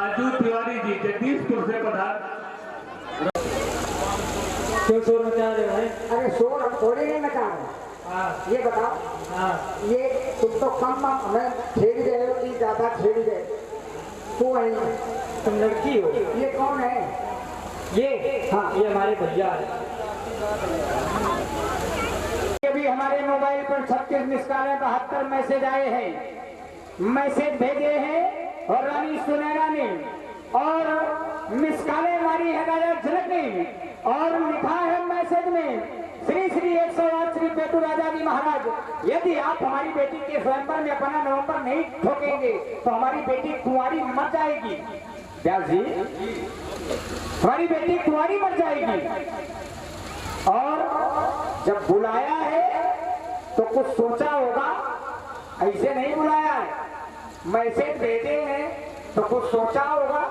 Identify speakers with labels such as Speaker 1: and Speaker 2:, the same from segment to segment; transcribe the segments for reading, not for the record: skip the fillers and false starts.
Speaker 1: राजू तिवारी जी जगदीशपुर से पधार।
Speaker 2: क्यों शोर मचा रहे भाई?
Speaker 3: अरे शोर हम थोड़ी नहीं मचा रहे।
Speaker 2: हाँ
Speaker 3: ये बताओ,
Speaker 2: हाँ,
Speaker 3: ये तुम तो कम हमें छेड़ रहे हो कि ज्यादा छेड़ रहे? तू आई,
Speaker 2: तुम लड़की हो?
Speaker 3: ये कौन है?
Speaker 2: ये हाँ, ये हमारे भैया है।
Speaker 3: ये भी हमारे मोबाइल पर 36 मिस कॉल 72 मैसेज आए हैं, मैसेज भेजे हैं और रानी सुनैना ने और मिस कॉलें मारी है राजा झलक ने और लिखा है मैसेज में श्री श्री 108 श्री पेटू राजा जी महाराज, यदि आप हमारी बेटी के स्वयंवर में अपना नवंबर नहीं ठोकेंगे तो हमारी बेटी कुंवारी मर जाएगी। व्यास जी, हमारी बेटी कुंवारी मर जाएगी। और जब बुलाया है तो कुछ सोचा होगा, ऐसे नहीं बुलाया है, मैसेज भेजे हैं तो कुछ सोचा होगा,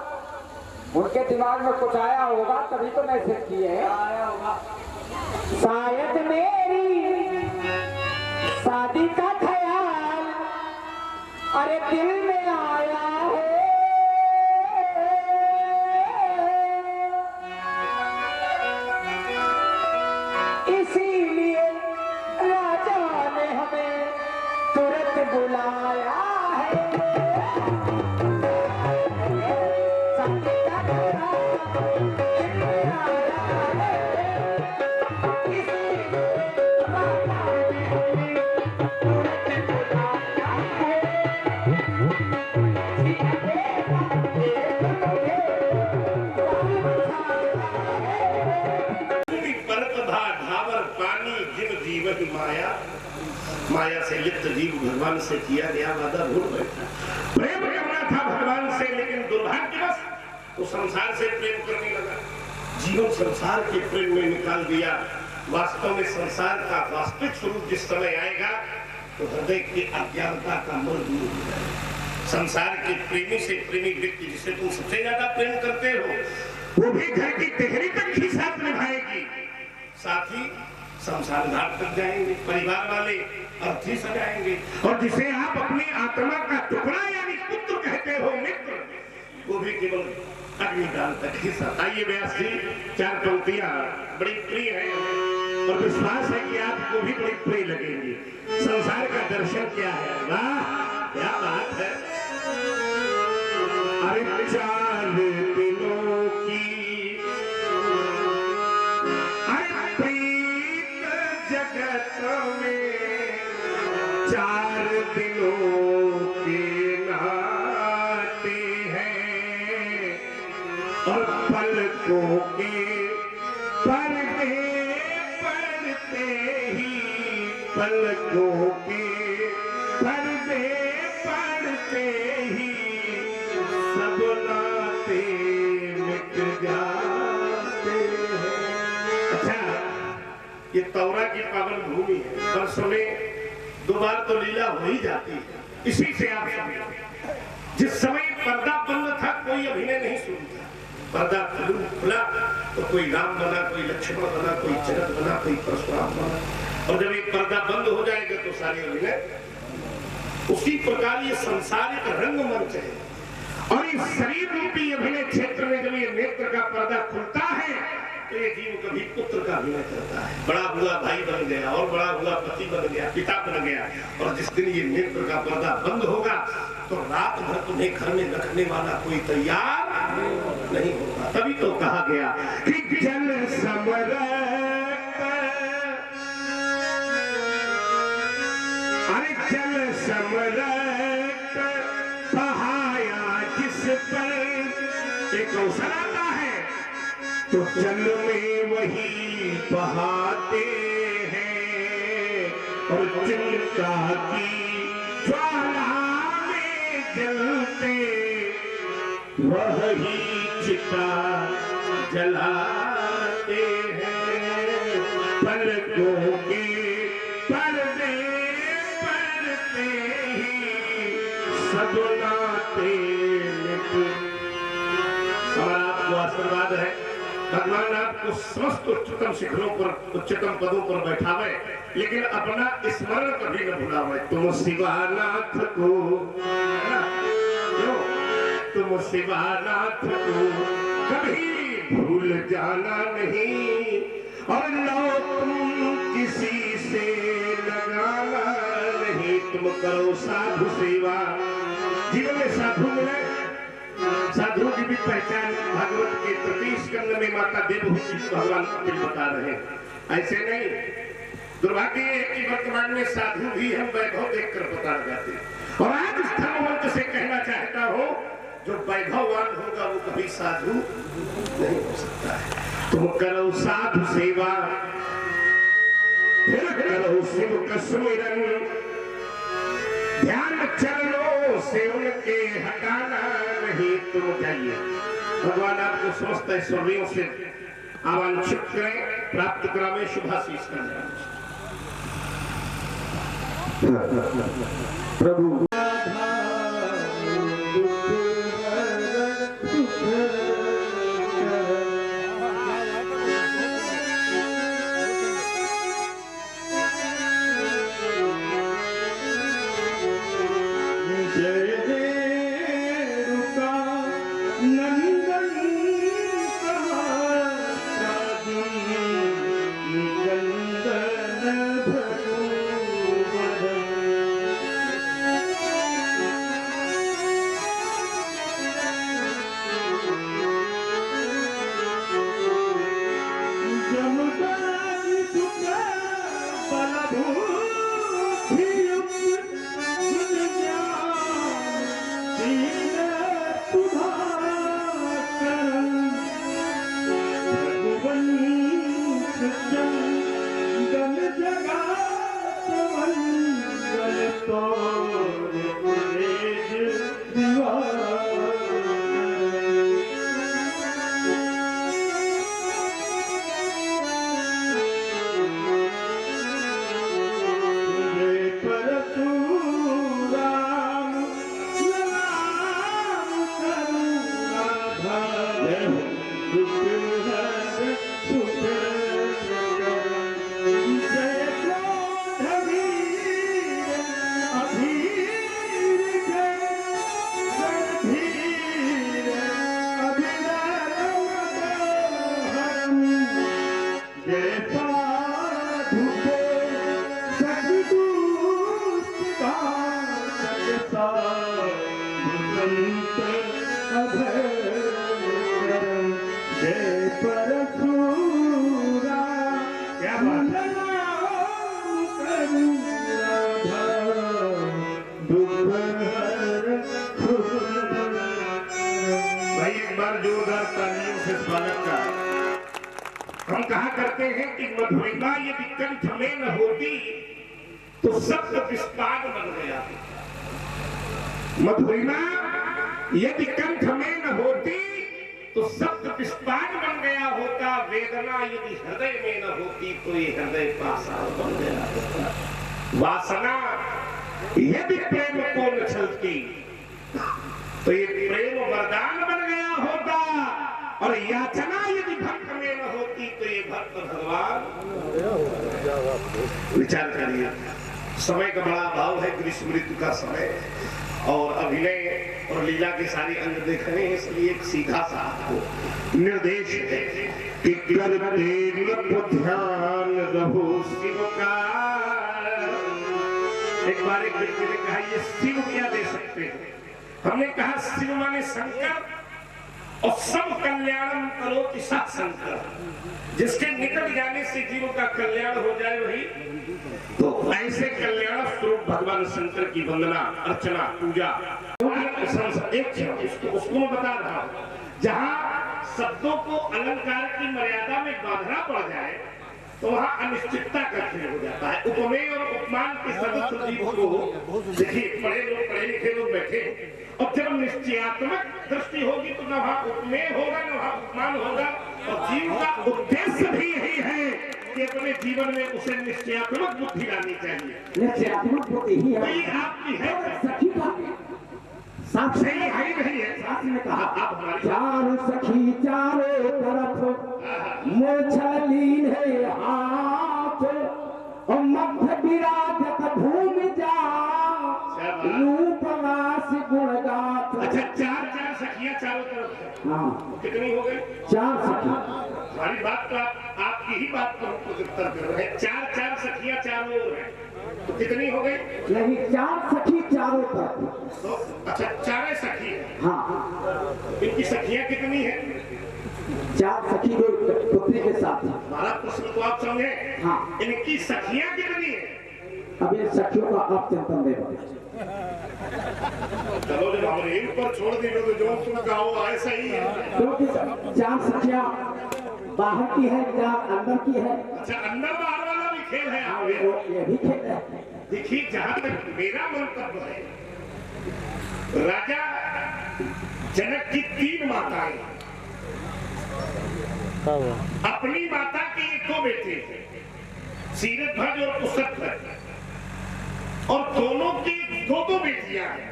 Speaker 3: उनके दिमाग में कुछ आया होगा तभी तो मैसेज किए हैं। शायद मेरी शादी का ख्याल अरे दिल में आया है, इसीलिए राजा ने हमें तुरंत बुलाया है। शादी का ख्याल दिल में आया है,
Speaker 4: माया माया से लिप्त जीव भगवान से किया गया वादा भूल बैठा। प्रेम करना था भगवान से, लेकिन दुर्भाग्यवश तो संसार से प्रेम करने लगा, जीवन संसार के प्रेम में निकाल दिया। वास्तव में संसार का वास्तविक स्वरूप जिस समय आएगा तो हृदय की अज्ञानता का मूल दूर हो जाएगा। संसार के प्रेमी से प्रेमी व्यक्ति जिसे तुम सबसे ज्यादा प्रेम करते हो वो भी घर की तिजोरी तक ही साथ निभाएगी, साथ ही संसार घाट तक जाएंगे, परिवार वाले अर्थी सजाएंगे, और जिसे आप अपनी आत्मा का टुकड़ा यानी पुत्र कहते हो मित्र, वो भी केवल अग्निकाल तक ही साथ। आइए व्यास जी, 4 पंक्तियां बड़ी प्रिय है और विश्वास है कि आपको भी बड़ी प्रिय लगेंगी। संसार का दर्शन क्या है, वाह क्या बात है। अरे 4 दिनों की जगत में 4 दिनों के नाते हैं और पलकों के पर्दे पड़ते ही, पलकों के पर्दे पड़ते ही सब नाते मिट जाते हैं। अच्छा, ये तौरा की पावन भूमि है, वर्षों में 2 बार तो लीला हो ही जाती है। इसी से आप समझो, जिस समय पर्दा बंद था कोई अभिनय नहीं सुनता, पर्दा खुला तो कोई राम बना, कोई लक्ष्मण बना, कोई जगत बना, कोई परशुराम बना, और जब एक पर्दा बंद हो जाएगा तो सारे अभिनय। उसी प्रकार ये संसार एक रंगमंच है, और इस शरीर रूपी अभिनय क्षेत्र में जब ये नेत्र का पर्दा खुलता है तो ये जीव कभी पुत्र का अभिनय करता है, बड़ा हुआ भाई बन गया, और बड़ा हुआ पति बन गया, पिता बन गया। और जिस दिन ये नेत्र का पर्दा बंद होगा तो रात भर तुम्हें घर में रखने वाला कोई तैयार नहीं होगा। तभी तो कहा गया कि जल समरत, अरे जल समरत बहाया जिस पर एक अवसर आता है तो जल में वही बहाते हैं, और चिंता की ज्वाला में जलते वही चिता जलाते हैं। पलकों के पर्दे पड़ते ही सब नाते मिट। और आपको आशीर्वाद है, भगवान आपको समस्त उच्चतम शिखरों पर, उच्चतम पदों पर बैठावे, लेकिन अपना स्मरण कभी न भुलावे। तुम शिवानाथ को तुम शिवानाथ को कभी भूल जाना नहीं, और लो तुम किसी से लगाना नहीं। तुम करो साधु सेवा। जीवन में साधु मिले, साधु की भी पहचान भागवत के 33 स्कंद में माता देवहूति भगवान को बता रहे हैं। ऐसे नहीं, दुर्भाग्य है कि वर्तमान में साधु भी हम वैभव देखकर पता लगाते हैं। और आज इस धर्मवंत से कहना चाहता हूं, जो वैभववान होगा वो कभी साधु नहीं हो सकता है। तुम करो साधु सेवा, फिर करो शिव का सुमिरन, ध्यान चरणों से उनके हटाना नहीं। तुम जाइए, भगवान आपको समस्त ऐश्वर्यों से आवांछित करें, प्राप्त करावे शुभाशीष करें। प्रभु हम कहा करते हैं कि मधुरिमा यदि कंठ में न होती तो शब्द विस्तार बन गया। मधुरिमा यदि कंठ में न होती तो शब्द विस्तार बन गया होता। वेदना यदि हृदय में न होती तो ये हृदय पाषाण बन गया होता। वासना यदि प्रेम को न छलती तो ये प्रेम वरदान बन गया होता। और याचना यदि भक्त में न होती तो ये भक्त भगवान। विचार करिए, समय का बड़ा अभाव है, ग्रीष्म ऋतु का समय, और अभिनय और लीला के सारे अंग देखने हैं, इसलिए एक सीधा सा आपको निर्देश है कि करते ध्यान रहो शिव का। एक बार एक व्यक्ति ने कहा, ये शिव क्या दे सकते हैं? हमने कहा शिव माने शंकर, और सब कल्याणम करो कि सात शंकर, जिसके निकट जाने से जीव का कल्याण हो जाए वही। तो ऐसे कल्याण स्वरूप भगवान शंकर की वंदना, अर्चना, पूजा एक उसको मैं बता रहा हूं। जहां शब्दों को अलंकार की मर्यादा में बांधना पड़ जाए तो वहां अनिश्चितता का खेल हो जाता है। उपमेय और उपमान के सदस्य जीव को देखिए, पढ़े लिखे लोग बैठे, और जब निश्चयात्मक दृष्टि होगी तो न वहां उपमेय होगा न वहां उपमान होगा। और जीव का उद्देश्य भी यही है कि अपने जीवन में उसे निश्चयात्मक बुद्धि लानी चाहिए।
Speaker 3: निश्चयात्मक बुद्धि ही
Speaker 4: आपकी है,
Speaker 3: सखी का साथ
Speaker 4: सही है ही नहीं है।
Speaker 3: साथ में कहा,
Speaker 4: आप हमारी
Speaker 3: चारों सखी चारों तरफ मोछलीन है हाथ, और मध्य विराजत भूमि जा रूपवास गुणगाथ।
Speaker 4: अच्छा, चार
Speaker 3: हाँ
Speaker 4: कितनी हो गई?
Speaker 3: 4 सखी।
Speaker 4: हमारी बात तो आपकी ही बात पर हमको उत्तर कर रहे हैं। 4 सखियां चारों ओर हैं, तो कितनी हो गई?
Speaker 3: नहीं 4 सखी चारों तरफ।
Speaker 4: तो अच्छा 4 सखी है।
Speaker 3: हाँ
Speaker 4: इनकी सखियां कितनी है?
Speaker 3: 4 सखी जो पुत्री के साथ है।
Speaker 4: हमारा प्रश्न तो आप समझे।
Speaker 3: हाँ।
Speaker 4: इनकी सखियां कितनी है?
Speaker 3: अब इन सखियों का आप चिंतन दे।
Speaker 4: चलो जब हम रेल पर छोड़ देंगे तो जो तुम कहो ऐसा ही है।
Speaker 3: क्योंकि 4 सखियां बाहर की है, 4 अंदर की है।
Speaker 4: अच्छा अंदर बाहर वाला भी खेल है
Speaker 3: हाँ,
Speaker 4: आप में।
Speaker 3: ये भी खेल है।
Speaker 4: देखिए जहां तक मेरा मंतव्य है, राजा जनक की 3 माताएं, अपनी माता के 2 बेटे थे, सीरध्वज और कुशध्वज, और दोनों की 2 बेटियां हैं।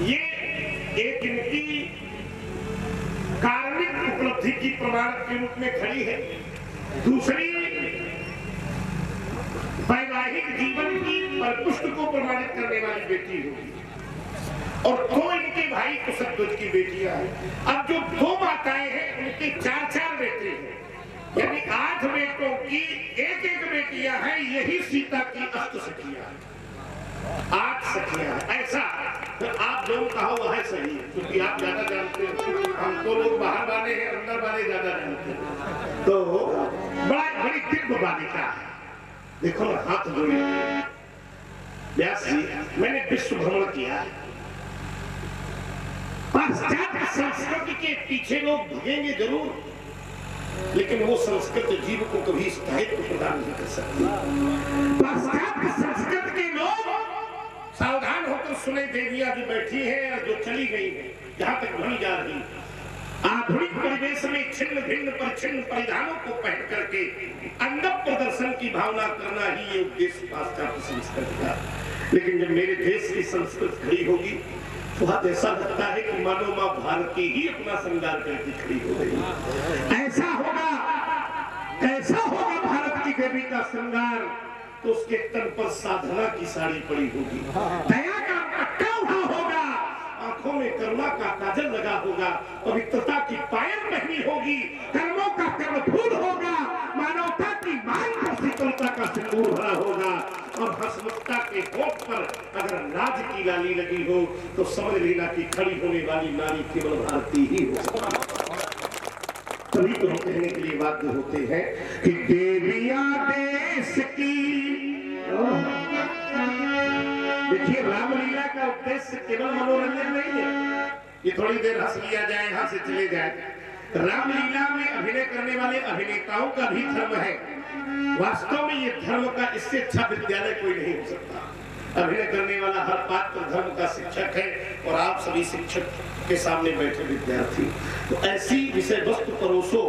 Speaker 4: ये एक इनकी कार्मिक उपलब्धि की प्रमाण के रूप में खड़ी है, दूसरी वैवाहिक जीवन की परिपुष्ट को प्रमाणित करने वाली बेटी होगी, और 2 इनके भाई कुशध्वज की बेटियां हैं। अब जो 2 माताएं हैं उनके 4 बेटे हैं, यानी 8 बेटों की 1 बेटियां हैं। यही सीता की 8 सखियां हैं, 8 सखियां हैं। ऐसा तो आप जो कहो वह सही है, क्योंकि आप ज्यादा जानते हो, हमको लोग बाहर वाले हैं, अंदर वाले ज्यादा जानते हैं। तो बड़ी दिव्य बालिका है। देखो ना, हाथ जोड़े व्यास जी, मैंने विश्व भ्रमण किया है। पाश्चात्य संस्कृति के पीछे लोग भगेंगे जरूर, लेकिन वो संस्कृत जीव को कभी स्थायित्व प्रदान नहीं कर सकती। पाश्चात्य संस्कृत के लोग सावधान होकर सुने, देवियां जो बैठी है और जो चली गई है, जहां तक नहीं जा रही, आधुनिक परिवेश में छिन्न भिन्न परिच्छिन्न परिधानों को पहन करके अंगत प्रदर्शन की भावना करना ही ये उद्देश्य पाश्चात्य संस्कृति का। लेकिन जब मेरे देश की संस्कृति खड़ी होगी तो आज ऐसा लगता है कि मानो मां भारती ही अपना श्रृंगार करके खड़ी हो गई। ऐसा होगा भारत की देवी का श्रृंगार, तो उसके तन पर साधना की साड़ी पड़ी होगी, दया का पट्टा उठा होगा, आंखों में करुणा का काजल लगा होगा, पवित्रता की पायल पहनी होगी, कर्मों का कर्मफूल होगा, मानवता की मान पर शीतलता का सिंदूर भरा होगा, और हंसमुखता के होठ पर अगर नाज की लाली लगी हो तो समझ लेना कि खड़ी होने वाली नारी केवल भारती ही हो। तभी तो हम कहने के लिए बाध्य होते हैं कि देवियां देश की। देखिए रामलीला का उद्देश्य केवल मनोरंजन नहीं है, ये थोड़ी देर हंस लिया जाए, यहां से चले जाए। रामलीला में अभिनय करने वाले अभिनेताओं का भी धर्म है। वास्तव में ये धर्म का इससे अच्छा विद्यालय कोई नहीं हो सकता। अभिनय करने वाला हर पात्र धर्म का शिक्षक है, और आप सभी शिक्षक के सामने बैठे विद्यार्थी। तो ऐसी विषय वस्तु परोसो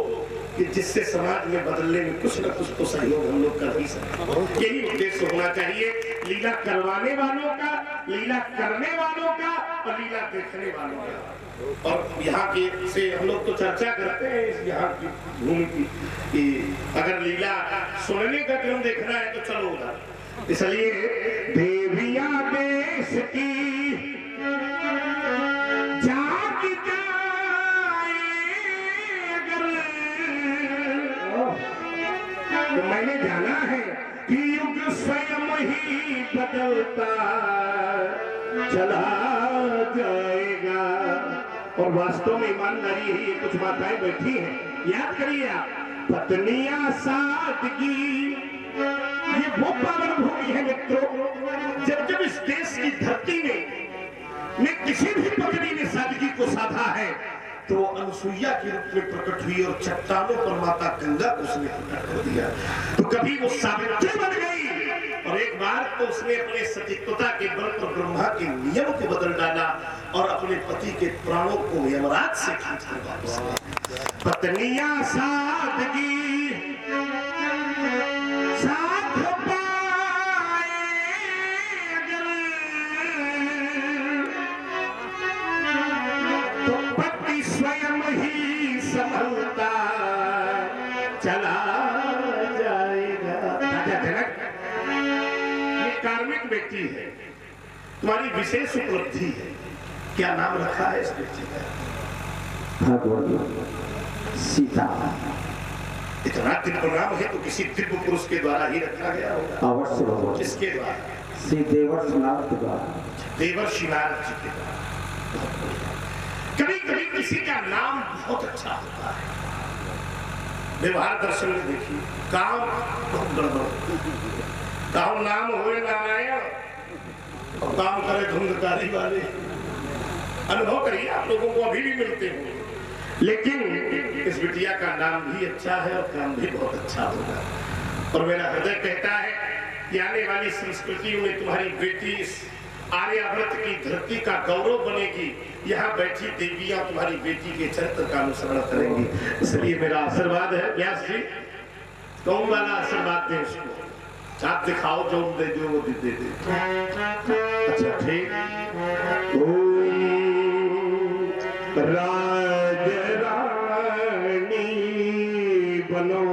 Speaker 4: कि जिससे समाज में बदलने में कुछ न कुछ तो सहयोग हम लोग कर ही सकते। यही उद्देश्य होना चाहिए लीला करवाने वालों का, लीला करने वालों का, और लीला देखने वालों का। और यहाँ के से हम लोग तो चर्चा करते हैं इस यहाँ की भूमि की, कि अगर लीला सुनने का क्रम देखना है तो चलो उधर। इसलिए देवियां देश की जाग जाए अगर, तो मैंने जाना है कि युग स्वयं ही बदलता चला जाएगा। और वास्तव में ईमानदारी है, ये कुछ माताएं बैठी हैं, याद करिए आप, पत्नियां सादगी, ये वो पावन भूमि है मित्रों। जब इस देश की धरती में किसी भी पत्नी ने सादगी को साधा है तो अनुसुईया के रूप में प्रकट हुई, और चट्टानों पर माता गंगा को उसने प्रकट कर दिया। तो कभी वो सावित्री बन गई, और एक बार तो उसने अपने सतीत्वता के बल पर ब्रह्मा के नियम को बदल डाला, और अपने पति के प्राणों को यमराज से खींच कर वापस किया। पत्नियां सादगी साथ पाए अगर, तो पति स्वयं ही संभलता चला जाएगा। राजा जनक, ये कार्मिक व्यक्ति है, तुम्हारी विशेष उपलब्धि है, क्या नाम रखा है इस व्यक्ति का?
Speaker 5: भगवती सीता।
Speaker 4: इतना दिव्य नाम है तो किसी दिव्य पुरुष के द्वारा ही रखा गया होगा।
Speaker 5: अवश्य भगवती।
Speaker 4: किसके द्वारा?
Speaker 5: श्री देवर्षि नारद के द्वारा।
Speaker 4: देवर्षि नारद जी के द्वारा। कभी कभी किसी का नाम बहुत अच्छा होता है। व्यवहार दर्शन में देखिए, काम बहुत गड़बड़, काम नाम हुए नारायण, काम करे धुंधकारी वाले। अनुभव करिए, आप लोगों को अभी भी मिलते होंगे। लेकिन इस बिटिया का नाम भी अच्छा है और काम भी बहुत अच्छा होगा। और मेरा हृदय कहता है कि आने वाली संस्कृतियों में तुम्हारी बेटी इस आर्यावर्त की धरती का गौरव बनेगी। यहाँ बैठी देवियां तुम्हारी बेटी के चरित्र का अनुसरण करेंगी। इसलिए मेरा आशीर्वाद है। व्यास जी, कौन वाला आशीर्वाद दे उसको? आप दिखाओ, जो दे दो वो दे दे। अच्छा ठीक। राज रानी बनो,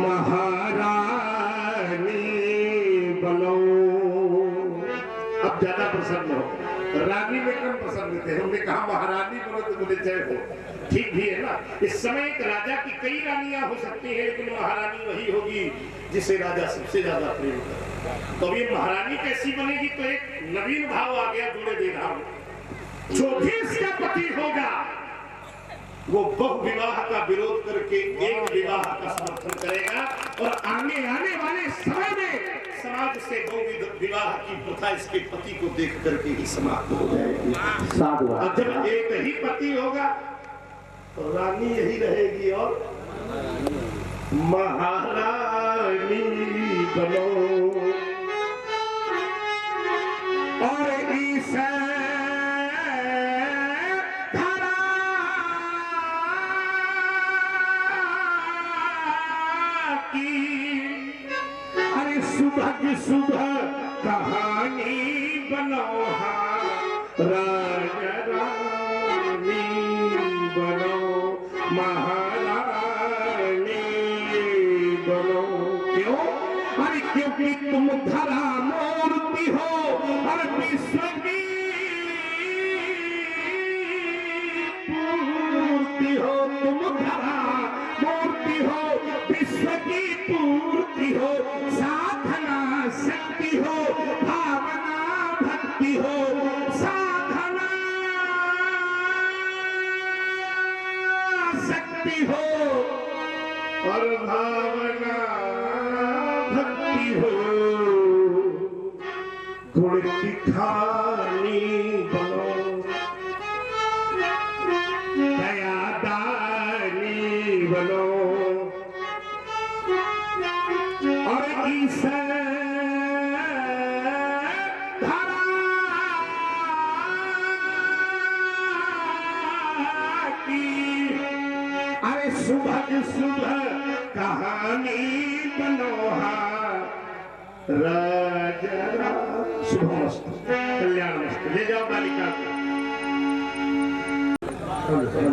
Speaker 4: महारानी बनो। अब ज्यादा प्रसन्न हो, रानी में कम प्रसन्न थे। हमने कहा महारानी बनो तो बोले जय हो। ठीक भी है ना। इस समय एक राजा की कई रानियां हो सकती हैं, लेकिन महारानी वही होगी जिसे राजा सबसे ज्यादा प्रेम करे। तो ये महारानी कैसी बनेगी? तो एक नवीन भाव आ गया जोड़े देना। जो भी इसका पति होगा वो बहु विवाह का विरोध करके एक विवाह का समर्थन करेगा। और आने वाले समय में समाज से बहु विवाह की प्रथा इसके पति को देख करके ही समाप्त हो जाएगी। और जब एक ही पति होगा तो रानी यही रहेगी और महारानी बनो। और इस धरा की अरे सुबह की सुबह कहानी बनो। राजा रानी बनो, महारानी बनो। क्यों? अरे क्योंकि तुम धरा मूर्ति हो और विश्व की पूर्ति हो। तुम धरा मूर्ति हो, विश्व की पूर्ति हो। साधना शक्ति हो, भावना भक्ति हो। साधना शक्ति हो और भावना भक्ति हो। गुण की खानी बनो, दयादानी बनो। और इस धरा की अरे सुबह सुबह कहानी बनो। राजा शुभमस्तु, कल्याणमस्तु। ले जाओ बालिका को।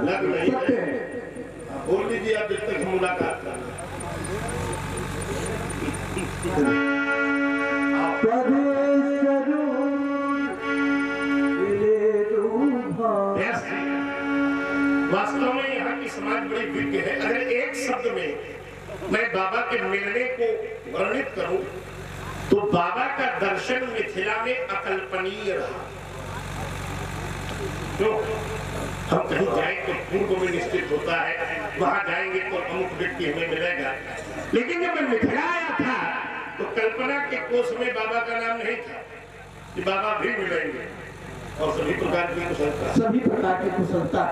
Speaker 4: लग नहीं है, बोल लीजिए आप जब तक मुलाकात कर। वास्तव में यहाँ की समाज बड़ी विज्ञ है। अगर एक शब्द में मैं बाबा के मिलने को वर्णित करूं तो बाबा का दर्शन मिथिला में अकल्पनीय रहा। तो हम कहीं जाए तो पूर्व में निश्चित होता है वहां जाएंगे तो अमुक व्यक्ति हमें मिलेगा। लेकिन जब मैं मिथिला आया था तो कल्पना के कोष में बाबा का नाम नहीं था कि बाबा भी मिलेंगे। और सभी प्रकार की कुशलता,
Speaker 5: सभी प्रकार की कुशलता।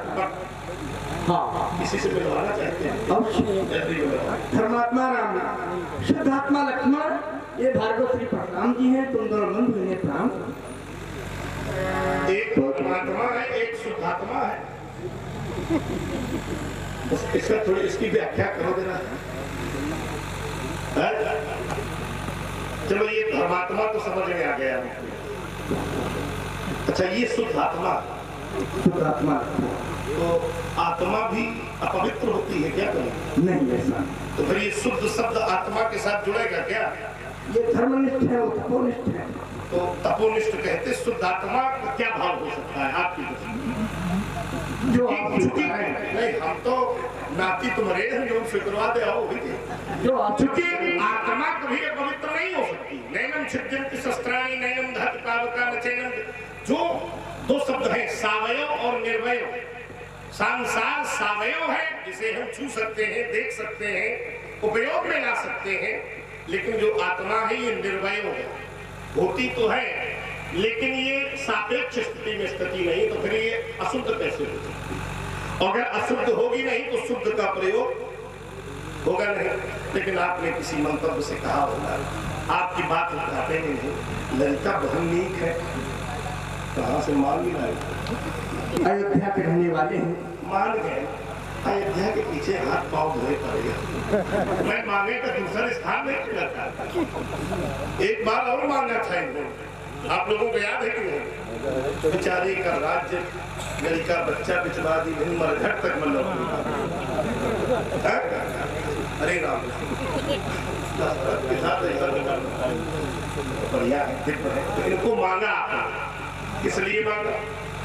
Speaker 5: हाँ,
Speaker 4: किसी से मिलवाना चाहते हैं
Speaker 5: अवश्य।
Speaker 2: धर्मात्मा राम, शुद्धात्मा लक्ष्मण, ये भार्गव श्री परशुराम जी हैं। तुम दोनों मन हुए प्राण।
Speaker 4: एक परमात्मा है, एक शुद्धात्मा है। इसका थोड़ी इसकी व्याख्या करो देना। चलो ये धर्मात्मा तो समझ में आ गया। अच्छा ये शुद्धात्मा,
Speaker 5: शुद्धात्मा
Speaker 4: तो आत्मा भी अपवित्र होती है क्या? करें
Speaker 5: नहीं ऐसा।
Speaker 4: तो फिर ये शुद्ध शब्द आत्मा के साथ जुड़ेगा क्या?
Speaker 2: ये धर्मनिष्ठ है, वो तपोनिष्ठ है।
Speaker 4: तो तपोनिष्ठ कहते शुद्ध आत्मा का क्या भाव हो सकता है आपकी दृष्टि?
Speaker 2: जो आप
Speaker 4: चूंकि नहीं, हम तो नाती तुम्हारे हैं जो स्वीकारवा दे आओ
Speaker 2: जो आप
Speaker 4: चूंकि आत्मा कभी पवित्र नहीं हो सकती। नैनम छिद्यन्ति शस्त्राणि नैनम दहति पावका न चैनम। जो दो शब्द हैं सावयव और निर्वयव। संसार सावयव है जिसे हम छू सकते हैं, देख सकते हैं, उपयोग में ला सकते हैं, लेकिन जो आत्मा है ये निर्वयव है। होती तो है लेकिन ये सापेक्ष स्थिति में स्थिति नहीं, तो फिर ये अशुद्ध कैसे हो सकती? अगर अशुद्ध होगी नहीं तो शुद्ध का प्रयोग होगा नहीं। लेकिन आपने किसी मंतव्य से कहा होगा, आपकी बात उठाते नहीं, ललिता बहन नीक है, कहाँ से मान लाई?
Speaker 2: अयोध्या के रहने वाले हैं,
Speaker 4: मान गए। अयोध्या के पीछे हाथ पांव धोए पड़ेगा। मैं मांगे का दूसरा स्थान नहीं मिलता। एक बार और मांगा था इनको, आप लोगों को याद है कि नहीं? बेचारी का राज्य लड़का बच्चा बिचवा दी, नहीं मरघट तक मतलब। अरे राम के साथ ऐसा बढ़िया है, तो इनको मांगा आपने, इसलिए मांगा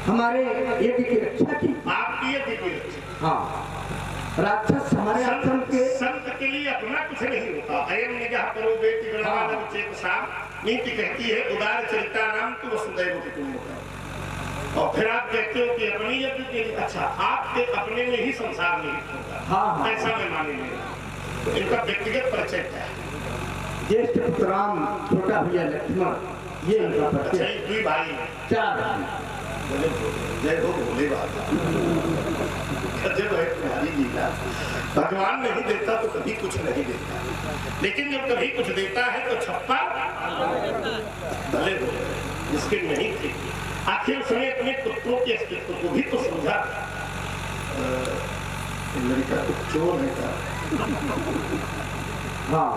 Speaker 2: हमारे यज्ञ की रक्षा की।
Speaker 4: आपकी यज्ञ की रक्षा।
Speaker 2: हाँ, राक्षस हमारे आश्रम के
Speaker 4: संत के लिए अपना कुछ नहीं होता। अयम निगाह करो बेटी गणवान चेतसा, नीति कहती है उदार चरिता नाम तो वसुदैव कुटुंबकम। और फिर आप कहते हो कि अपनी यज्ञ के लिए, अच्छा आपके अपने में ही संसार नहीं होगा।
Speaker 2: हाँ।
Speaker 4: ऐसा मैं माने नहीं। तो इनका व्यक्तिगत परिचय क्या है?
Speaker 2: ज्येष्ठ पुत्र राम, छोटा भैया लक्ष्मण, ये इनका
Speaker 4: अच्छा,
Speaker 2: परिचय।
Speaker 4: ये दुई भाई हैं।
Speaker 2: 4 भाई।
Speaker 4: जय हो भोले बाबा। जब है तुम्हारी लीला, भगवान नहीं देता तो कभी कुछ नहीं देता, लेकिन जब कभी कुछ देता है तो छप्पा भले जिसके नहीं थे। आखिर उसने अपने पुत्रों के अस्तित्व को भी तो समझा। लड़का तो चोर है का?
Speaker 2: हाँ,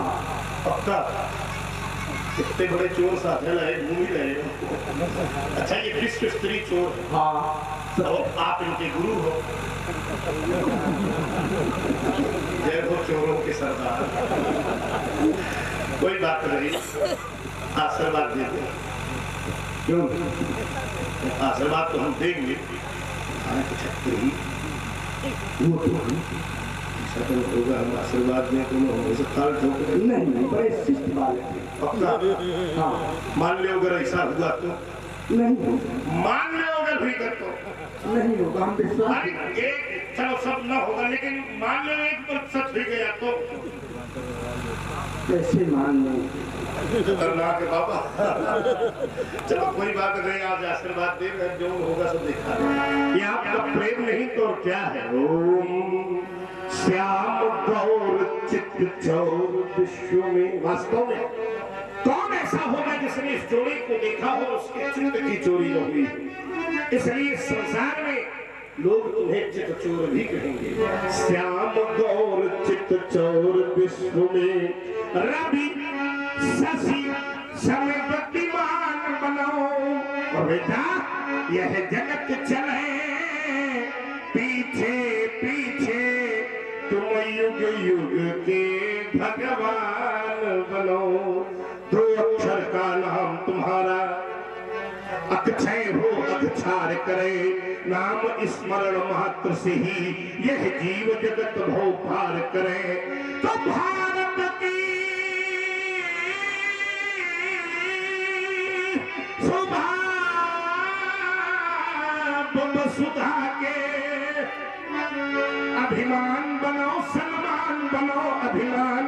Speaker 4: पक्का इतने बड़े चोर साथ है, घूम ही रहे हो। अच्छा, ये विश्व स्त्री चोर है।
Speaker 2: हाँ,
Speaker 4: तो आप इनके गुरु हो। जय हो चोरों के सरदार। कोई बात नहीं, आशीर्वाद दे दो।
Speaker 2: क्यों?
Speaker 4: आशीर्वाद तो हम देंगे, कुछ ही
Speaker 2: वो तो हम
Speaker 4: सफल होगा। हम आशीर्वाद दें तो काल ठोक
Speaker 2: नहीं, बड़े शिष्ट वाले थे।
Speaker 4: पक्का?
Speaker 2: हाँ,
Speaker 4: मान लो अगर ऐसा हुआ तो,
Speaker 2: नहीं होगा,
Speaker 4: मान लो अगर भी कर तो
Speaker 2: नहीं होगा, हम विश्वास।
Speaker 4: अरे एक चलो सब ना होगा, लेकिन मान लो 1% भी गया तो
Speaker 2: कैसे मान लें?
Speaker 4: खतरनाक है बाबा। चलो कोई बात नहीं, आज आशीर्वाद दे, जो होगा सब देखा। ये आपका प्रेम नहीं तो क्या है? ओम श्याम गौर चित्त चौर विश्व में। वास्तव में कौन ऐसा होगा जिसने इस जोड़ी को देखा हो उसके चित्त की चोरी न हुई? इसलिए संसार में लोग तुम्हें चित्त चोर भी कहेंगे। श्याम गौर चित्त चौर विश्व में, रवि शशि समय गतिमान बनाओ। और बेटा यह जगत चले पीछे पीछे, तुम युग युग के भगवान बनो। 2 अक्षर का नाम तुम्हारा अक्षय हो, अक्षार करे, नाम स्मरण मात्र से ही यह जीव जगत भव पार करे। तो भारत की सुधा सुधा के अभिमान बनो, सन्मान बनो, अभिमान।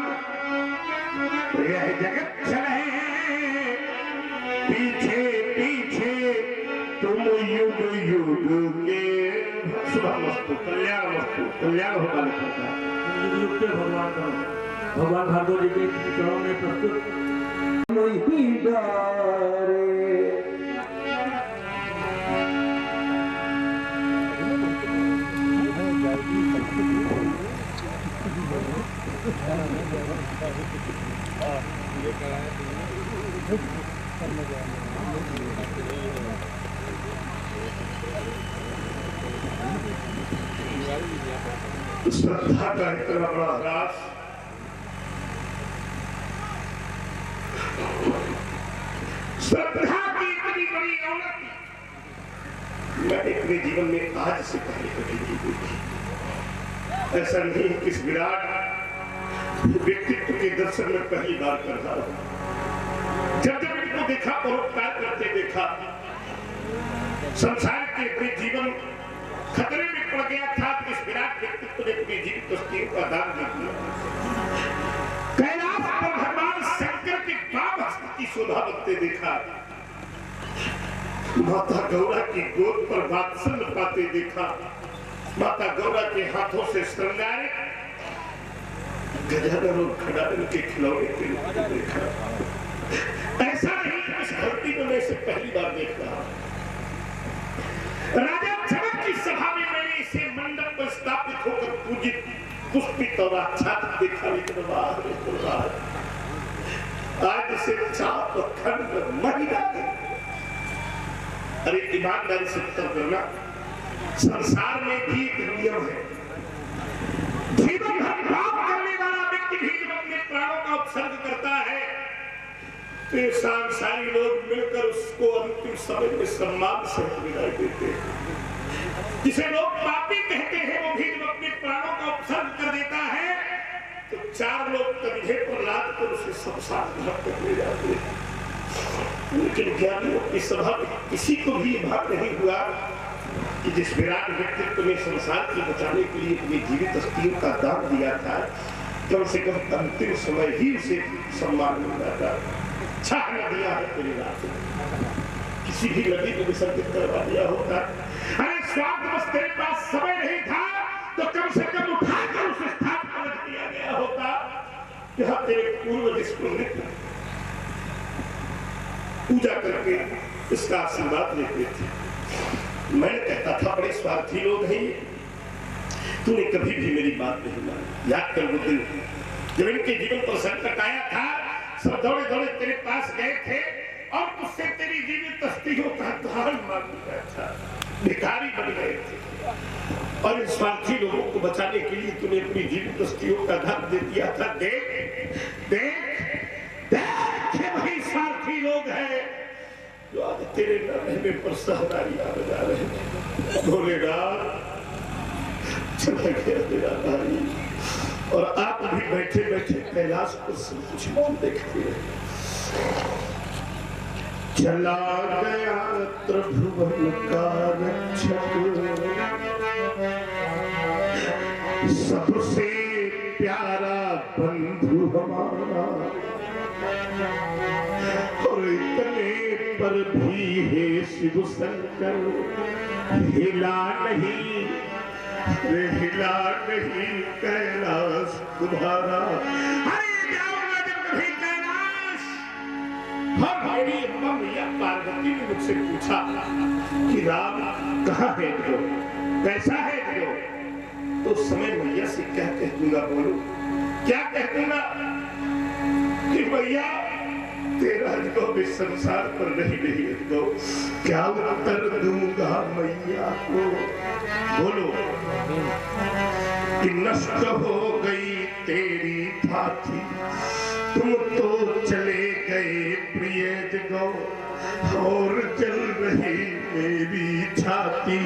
Speaker 4: यह जगत चले पीछे पीछे, तुम युग युग के। शुभ मस्तु, कल्याण मस्तु, कल्याण होगा लिखा था।
Speaker 1: युग के भगवान भार्गव जी के चरणों में प्रस्तुत
Speaker 4: श्रद्धा का इतना बड़ा ह्रास, श्रद्धा मैंने अपने जीवन में आज से पहले कभी नहीं देखी। ऐसा नहीं कि इस विराट व्यक्तित्व के दर्शन में पहली बार कर रहा हूं। जब जब इनको देखा, परोपकार करते देखा, संसार के अपने जीवन खतरे में पड़ गया था, तो इस विराट व्यक्तित्व ने अपनी जीवित तस्वीर का दान दे दिया। कैलाश पर भगवान शंकर के काम हस्त की शोभा बनते देखा, माता गौरा की गोद पर वात्सल्य पाते देखा, माता गौरा के हाथों से श्रृंगारित गजानन और खड़ानन के खिलौने के रूप में देखा। ऐसा नहीं कि इस धरती में मैं इसे पहली बार देख रहा हूं। राजा जनक की सभा में मैंने इसे मंडप पर स्थापित होकर पूजित, पुष्पित और आच्छादित देखा, लेकिन आज इसे चाप और खंड महिला। अरे ईमानदारी से उत्तर करना, संसार में भी एक नियम है। जीवन भर पाप करने वाला व्यक्ति भी जब अपने प्राणों का उत्सर्ग करता है तो ये सांसारिक लोग मिलकर उसको अंतिम समय में सम्मान से विदाई देते हैं। जिसे लोग पापी कहते हैं, वो भी जब अपने प्राणों का उत्सर्ग कर देता है तो चार लोग कंधे पर लाद कर उसे शमशान घाट तक ले जाते हैं। लेकिन ज्ञानियों की सभा में किसी को भी भाग नहीं हुआ कि जिस विराट व्यक्तित्व ने संसार को बचाने के लिए अपनी जीवित अस्थियों का दान दिया था, कम से कम अंतिम समय ही उसे सम्मान मिल जाता। छह नदियां है तेरी रात, किसी भी नदी को विसर्जित करवा दिया होता। अरे स्वार्थ बस तेरे पास समय नहीं था तो कम से कम उठाकर उस स्थान पर रख दिया गया होता जहां तेरे पूर्वज इसको पूजा करके इसका आशीर्वाद लेते थे। मैं कहता था बड़े स्वार्थी लोग हैं, तूने कभी भी मेरी बात नहीं मानी। याद कर वो दिन जब इनके जीवन पर संकट आया था, सब दौड़े दौड़े तेरे पास गए थे और तुझसे तेरी जीवित अस्थियों का दान मांग लिया था। भिखारी बन गए थे और इन स्वार्थी लोगों को बचाने के लिए तूने अपनी जीवित अस्थियों का दान दे दिया था। देख देख देख, वही स्वार्थी लोग हैं जो आज तेरे न रहने पर सहदारियां बजा रहे हैं। भोलेनाथ चला गया तेरा भाई, और आप भी बैठे बैठे कैलाश पर सब कुछ देखते रहे। चला गया त्रिभुवन का रक्षक, सबसे प्यारा बंधु हमारा, और इतने पर भी है शिव शंकर हिला नहीं, हिला नहीं कैलाश तुम्हारा। अरे जाऊंगा जब कभी कैलाश। और मेरी अम्मा मैया पार्वती ने मुझसे पूछा कि राम कहाँ है जो, कैसा है जो, तो उस समय मैया से क्या कह दूंगा? बोलो क्या कह दूंगा कि मैया तेरा जो भी संसार पर नहीं तो क्या उत्तर दूंगा मैया को? बोलो कि नष्ट हो गई तेरी भाती, तुम तो चले गए प्रिय जगो, और जल रही मेरी छाती।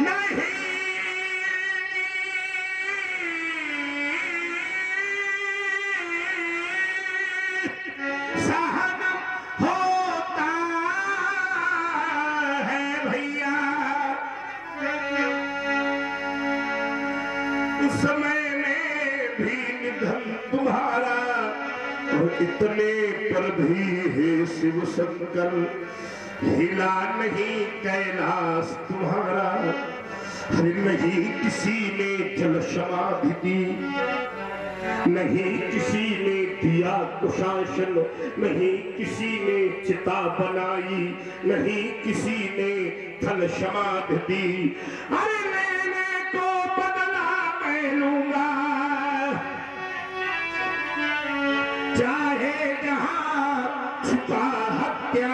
Speaker 4: नहीं इतने पर भी है शिव शंकर हिला नहीं कैलाश तुम्हारा। नहीं किसी ने जल समाधि दी, नहीं किसी ने दिया कुशासन, नहीं किसी ने चिता बनाई, नहीं किसी ने थल समाधि दी। अरे